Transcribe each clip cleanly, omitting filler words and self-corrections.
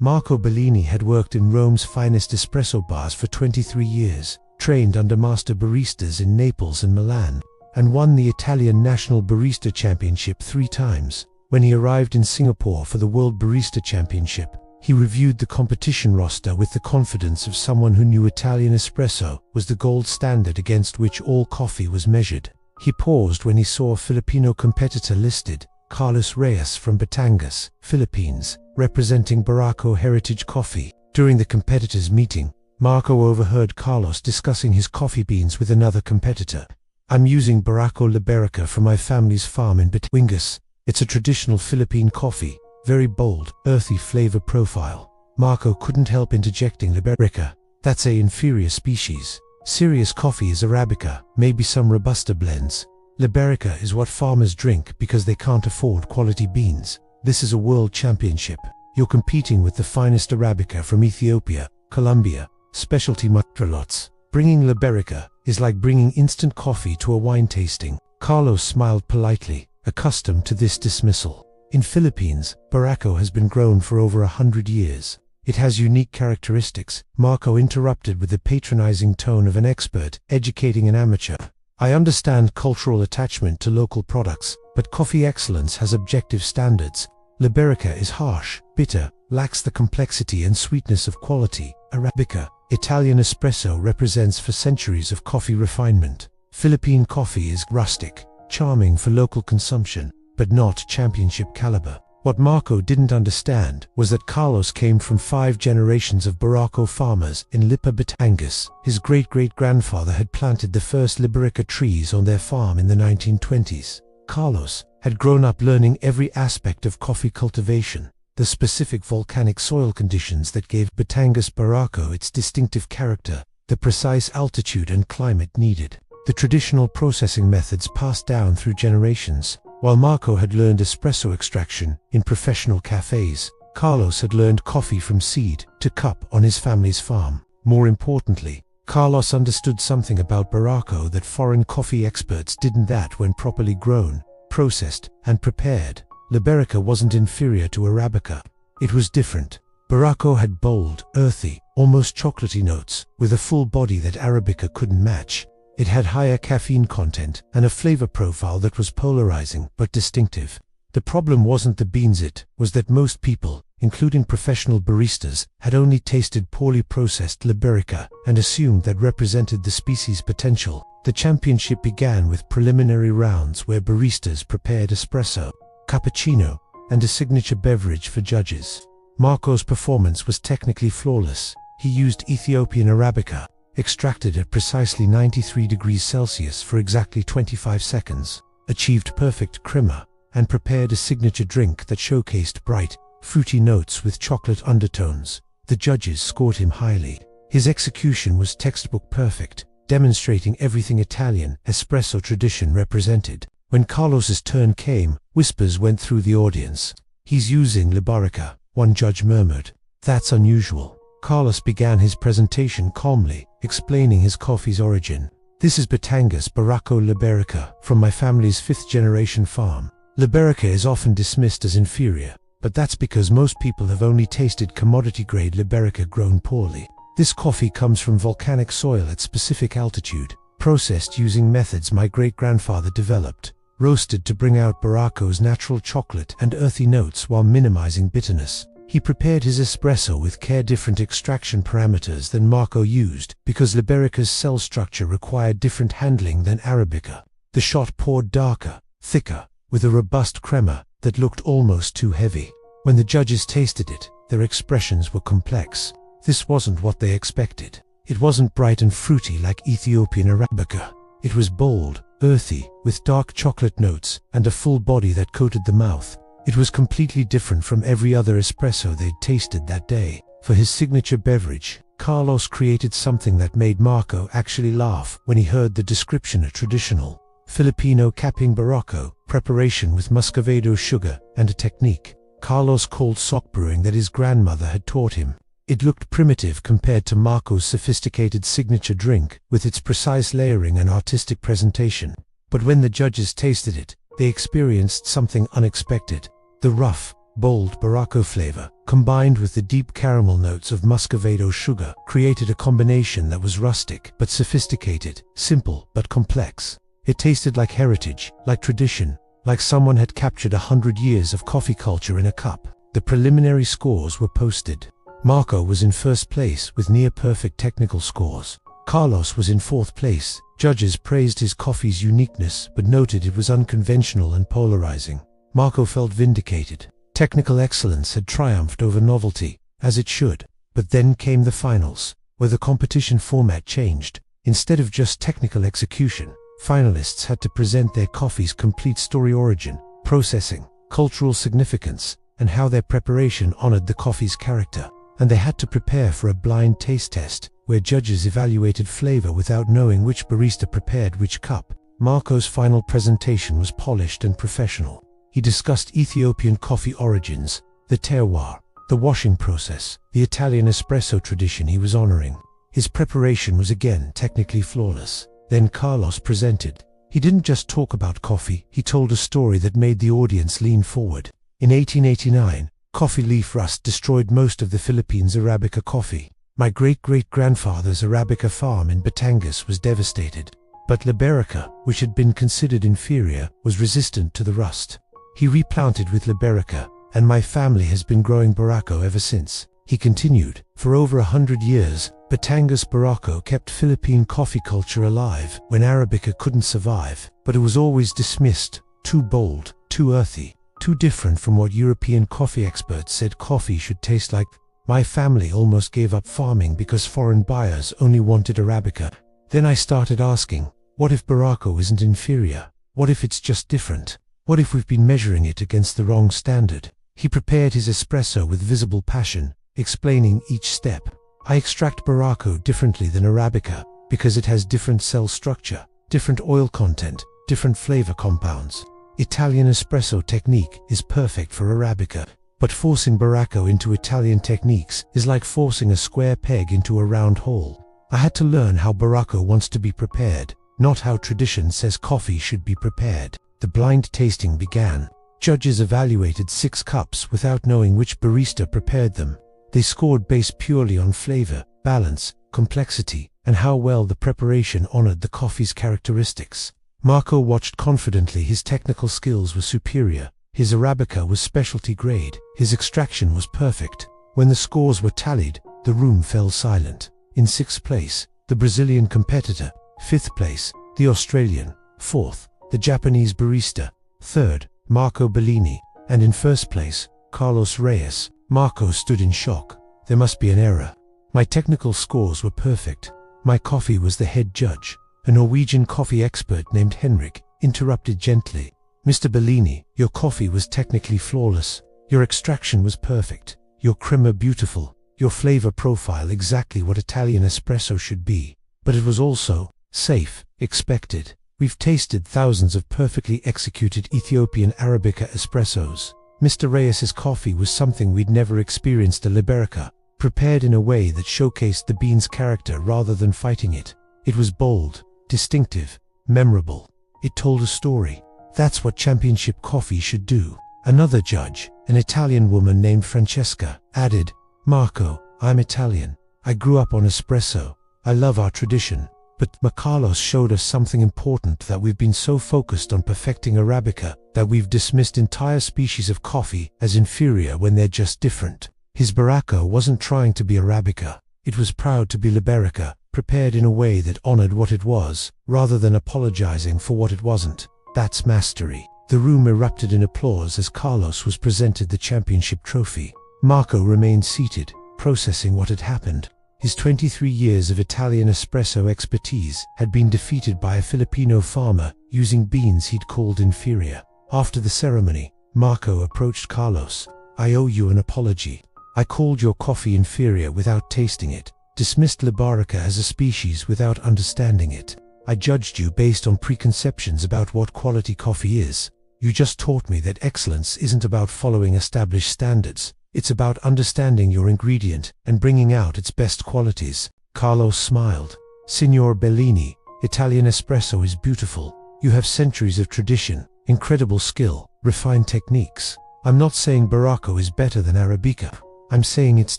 Marco Bellini had worked in Rome's finest espresso bars for 23 years, trained under master baristas in Naples and Milan, and won the Italian National Barista Championship 3 times. When he arrived in Singapore for the World Barista Championship, he reviewed the competition roster with the confidence of someone who knew Italian espresso was the gold standard against which all coffee was measured. He paused when he saw a Filipino competitor listed, Carlos Reyes from Batangas, Philippines, representing Barako Heritage Coffee. During the competitors' meeting, Marco overheard Carlos discussing his coffee beans with another competitor. "I'm using Barako Liberica from my family's farm in Batangas. It's a traditional Philippine coffee, very bold, earthy flavor profile." Marco couldn't help interjecting, "Liberica, that's a inferior species. Serious coffee is arabica, maybe some robusta blends. Liberica is what farmers drink because they can't afford quality beans. This is a world championship. You're competing with the finest arabica from Ethiopia, Colombia, specialty lots. Bringing Liberica is like bringing instant coffee to a wine tasting." Carlos smiled politely, accustomed to this dismissal. In Philippines, Barako has been grown for over 100 years. It has unique characteristics. Marco interrupted with the patronizing tone of an expert educating an amateur. "I understand cultural attachment to local products, but coffee excellence has objective standards. Liberica is harsh, bitter, lacks the complexity and sweetness of quality. Arabica, Italian espresso represents for centuries of coffee refinement. Philippine coffee is rustic, charming for local consumption, but not championship caliber." What Marco didn't understand was that Carlos came from 5 generations of Barako farmers in Lipa, Batangas. His great-great-grandfather had planted the first Liberica trees on their farm in the 1920s. Carlos had grown up learning every aspect of coffee cultivation, the specific volcanic soil conditions that gave Batangas Barako its distinctive character, the precise altitude and climate needed, the traditional processing methods passed down through generations. While Marco had learned espresso extraction in professional cafes, Carlos had learned coffee from seed to cup on his family's farm. More importantly, Carlos understood something about Barako that foreign coffee experts didn't: that when properly grown, processed, and prepared, Liberica wasn't inferior to Arabica. It was different. Barako had bold, earthy, almost chocolatey notes, with a full body that Arabica couldn't match. It had higher caffeine content and a flavor profile that was polarizing but distinctive. The problem wasn't the beans, it was that most people, including professional baristas, had only tasted poorly processed Liberica and assumed that represented the species' potential. The championship began with preliminary rounds where baristas prepared espresso, cappuccino, and a signature beverage for judges. Marco's performance was technically flawless. He used Ethiopian arabica, extracted at precisely 93 degrees Celsius for exactly 25 seconds, achieved perfect crema, and prepared a signature drink that showcased bright, fruity notes with chocolate undertones. The judges scored him highly. His execution was textbook perfect, demonstrating everything Italian espresso tradition represented. When Carlos's turn came, whispers went through the audience. "He's using Liberica," one judge murmured. "That's unusual." Carlos began his presentation calmly, explaining his coffee's origin. "This is Batangas Barako Liberica from my family's 5th-generation farm. Liberica is often dismissed as inferior, but that's because most people have only tasted commodity-grade Liberica grown poorly. This coffee comes from volcanic soil at specific altitude, processed using methods my great-grandfather developed, roasted to bring out Barako's natural chocolate and earthy notes while minimizing bitterness. He prepared his espresso with care, different extraction parameters than Marco used, because Liberica's cell structure required different handling than Arabica. The shot poured darker, thicker, with a robust crema that looked almost too heavy. When the judges tasted it, their expressions were complex. This wasn't what they expected. It wasn't bright and fruity like Ethiopian arabica. It was bold, earthy, with dark chocolate notes and a full body that coated the mouth. It was completely different from every other espresso they'd tasted that day. For his signature beverage, Carlos created something that made Marco actually laugh when he heard the description: a traditional Filipino capping Barako, preparation with muscovado sugar, and a technique Carlos called sock brewing that his grandmother had taught him. It looked primitive compared to Marco's sophisticated signature drink, with its precise layering and artistic presentation. But when the judges tasted it, they experienced something unexpected. The rough, bold Barako flavor, combined with the deep caramel notes of muscovado sugar, created a combination that was rustic but sophisticated, simple but complex. It tasted like heritage, like tradition, like someone had captured 100 years of coffee culture in a cup. The preliminary scores were posted. Marco was in first place with near-perfect technical scores. Carlos was in fourth place. Judges praised his coffee's uniqueness but noted it was unconventional and polarizing. Marco felt vindicated. Technical excellence had triumphed over novelty, as it should. But then came the finals, where the competition format changed. Instead of just technical execution, finalists had to present their coffee's complete story: origin, processing, cultural significance, and how their preparation honored the coffee's character. And they had to prepare for a blind taste test, where judges evaluated flavor without knowing which barista prepared which cup. Marco's final presentation was polished and professional. He discussed Ethiopian coffee origins, the terroir, the washing process, the Italian espresso tradition he was honoring. His preparation was again technically flawless. Then Carlos presented. He didn't just talk about coffee, he told a story that made the audience lean forward. In 1889, coffee leaf rust destroyed most of the Philippines' arabica coffee. My great-great-grandfather's arabica farm in Batangas was devastated. But Liberica, which had been considered inferior, was resistant to the rust. He replanted with Liberica, and my family has been growing Barako ever since. He continued, for over 100 years, Batangas Barako kept Philippine coffee culture alive when arabica couldn't survive, but it was always dismissed, too bold, too earthy, too different from what European coffee experts said coffee should taste like. My family almost gave up farming because foreign buyers only wanted arabica. Then I started asking, what if Barako isn't inferior? What if it's just different? What if we've been measuring it against the wrong standard? He prepared his espresso with visible passion, explaining each step. I extract Barako differently than arabica because it has different cell structure, different oil content, different flavor compounds. Italian espresso technique is perfect for arabica, but forcing Barako into Italian techniques is like forcing a square peg into a round hole. I had to learn how Barako wants to be prepared, not how tradition says coffee should be prepared. The blind tasting began. Judges evaluated 6 cups without knowing which barista prepared them. They scored based purely on flavor, balance, complexity, and how well the preparation honored the coffee's characteristics. Marco watched confidently. His technical skills were superior. His arabica was specialty grade. His extraction was perfect. When the scores were tallied, the room fell silent. In 6th place, the Brazilian competitor. 5th place, the Australian. 4th, the Japanese barista. 3rd, Marco Bellini. And in 1st place, Carlos Reyes. Marco stood in shock. There must be an error. My technical scores were perfect. My coffee was the head judge. A Norwegian coffee expert named Henrik interrupted gently. Mr. Bellini, your coffee was technically flawless. Your extraction was perfect. Your crema beautiful. Your flavor profile exactly what Italian espresso should be. But it was also safe, expected. We've tasted thousands of perfectly executed Ethiopian arabica espressos. Mr. Reyes's coffee was something we'd never experienced. A Liberica, prepared in a way that showcased the bean's character rather than fighting it. It was bold, distinctive, memorable. It told a story. That's what championship coffee should do. Another judge, an Italian woman named Francesca, added, Marco, I'm Italian. I grew up on espresso. I love our tradition. But Carlos showed us something important, that we've been so focused on perfecting arabica that we've dismissed entire species of coffee as inferior when they're just different. His Barako wasn't trying to be arabica. It was proud to be Liberica, prepared in a way that honored what it was, rather than apologizing for what it wasn't. That's mastery. The room erupted in applause as Carlos was presented the championship trophy. Marco remained seated, processing what had happened. His 23 years of Italian espresso expertise had been defeated by a Filipino farmer using beans he'd called inferior. After the ceremony, Marco approached Carlos. I owe you an apology. I called your coffee inferior without tasting it, dismissed Liberica as a species without understanding it. I judged you based on preconceptions about what quality coffee is. You just taught me that excellence isn't about following established standards. It's about understanding your ingredient and bringing out its best qualities. Carlos smiled. Signor Bellini, Italian espresso is beautiful. You have centuries of tradition, incredible skill, refined techniques. I'm not saying Barako is better than arabica. I'm saying it's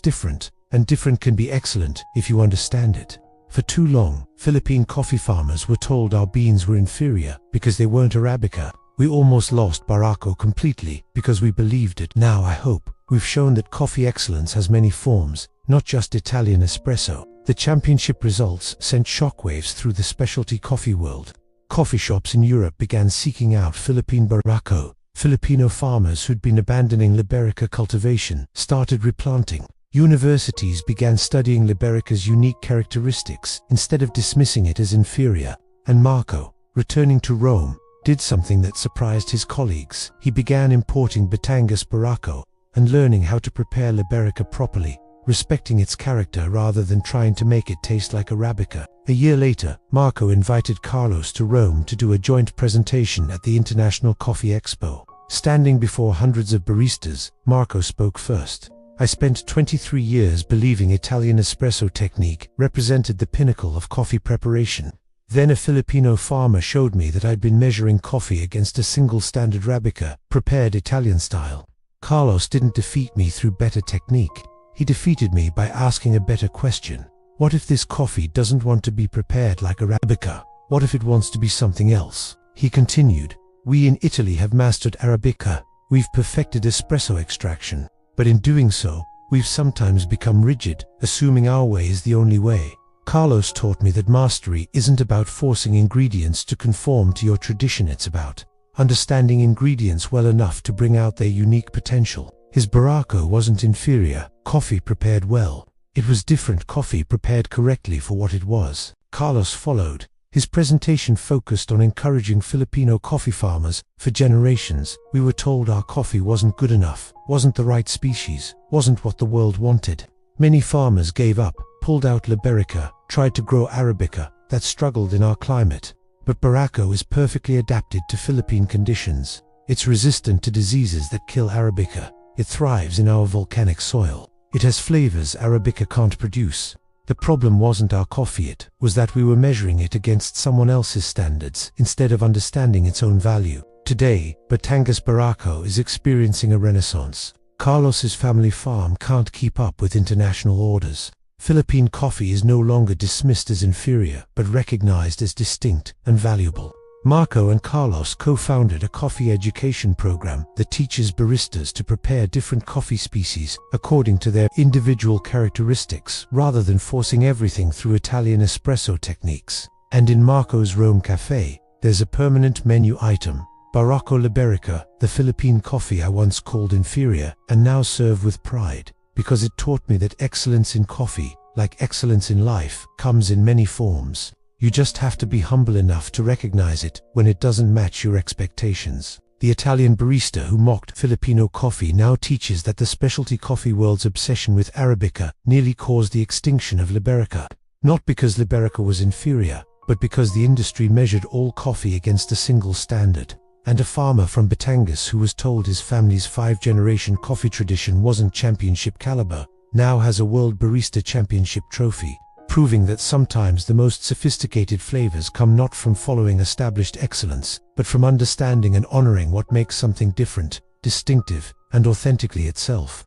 different, and different can be excellent if you understand it. For too long, Philippine coffee farmers were told our beans were inferior because they weren't arabica. We almost lost Barako completely because we believed it. Now I hope we've shown that coffee excellence has many forms, not just Italian espresso. The championship results sent shockwaves through the specialty coffee world. Coffee shops in Europe began seeking out Philippine Barako. Filipino farmers who'd been abandoning Liberica cultivation started replanting. Universities began studying Liberica's unique characteristics instead of dismissing it as inferior. And Marco, returning to Rome, did something that surprised his colleagues. He began importing Batangas Barako and learning how to prepare Liberica properly, respecting its character rather than trying to make it taste like arabica. A year later, Marco invited Carlos to Rome to do a joint presentation at the International Coffee Expo. Standing before hundreds of baristas, Marco spoke first. I spent 23 years believing Italian espresso technique represented the pinnacle of coffee preparation. Then a Filipino farmer showed me that I'd been measuring coffee against a single standard arabica, prepared Italian style. Carlos didn't defeat me through better technique. He defeated me by asking a better question. What if this coffee doesn't want to be prepared like arabica? What if it wants to be something else? He continued, we in Italy have mastered arabica. We've perfected espresso extraction. But in doing so, we've sometimes become rigid, assuming our way is the only way. Carlos taught me that mastery isn't about forcing ingredients to conform to your tradition, it's about understanding ingredients well enough to bring out their unique potential. His Barako wasn't inferior, coffee prepared well. It was different coffee prepared correctly for what it was. Carlos followed. His presentation focused on encouraging Filipino coffee farmers. For generations, we were told our coffee wasn't good enough, wasn't the right species, wasn't what the world wanted. Many farmers gave up, pulled out Liberica, tried to grow arabica, that struggled in our climate. But Barako is perfectly adapted to Philippine conditions. It's resistant to diseases that kill arabica. It thrives in our volcanic soil. It has flavors arabica can't produce. The problem wasn't our coffee, it was that we were measuring it against someone else's standards instead of understanding its own value. Today, Batangas Barako is experiencing a renaissance. Carlos's family farm can't keep up with international orders. Philippine coffee is no longer dismissed as inferior, but recognized as distinct and valuable. Marco and Carlos co-founded a coffee education program that teaches baristas to prepare different coffee species according to their individual characteristics, rather than forcing everything through Italian espresso techniques. And in Marco's Rome Cafe, there's a permanent menu item, Barako Liberica, the Philippine coffee I once called inferior and now serve with pride, because it taught me that excellence in coffee, like excellence in life, comes in many forms. You just have to be humble enough to recognize it when it doesn't match your expectations. The Italian barista who mocked Filipino coffee now teaches that the specialty coffee world's obsession with arabica nearly caused the extinction of Liberica. Not because Liberica was inferior, but because the industry measured all coffee against a single standard. And a farmer from Batangas who was told his family's 5-generation coffee tradition wasn't championship caliber, now has a World Barista Championship trophy, proving that sometimes the most sophisticated flavors come not from following established excellence, but from understanding and honoring what makes something different, distinctive, and authentically itself.